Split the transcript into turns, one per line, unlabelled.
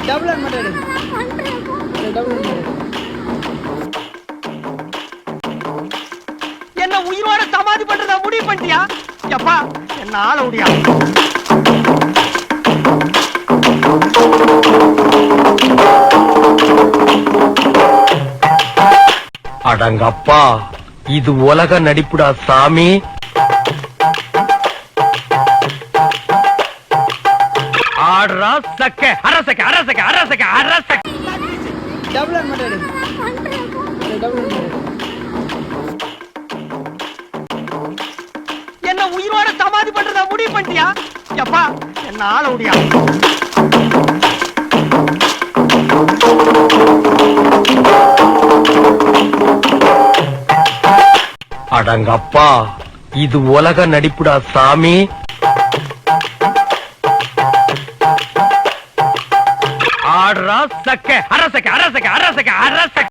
Double and மட்டும் double and
என்ன உயிரோட சமாதி பண்றதா முடிவு பண்ணிட்டியா? எப்பா என்ன ஆள முடியா? அடங்கப்பா, இது உலக நடிப்புடா சாமி. ஆடுறா சக்க அரசக்க அரசக்க அரசக்க அரசக்க
டபுள் அண்ட் மட்டும் டபுள் அண்ட்
என்ன உயிரோட சமாதி பண்றதா முடிவு பண்ணிட்டியா? எப்பா என்ன ஆள முடியா? அடங்கப்பா, இது உலக நடிப்புடா சாமி. ஆடுறா சக்க அரசக்க அரசக்க அரசக்க அரசக்க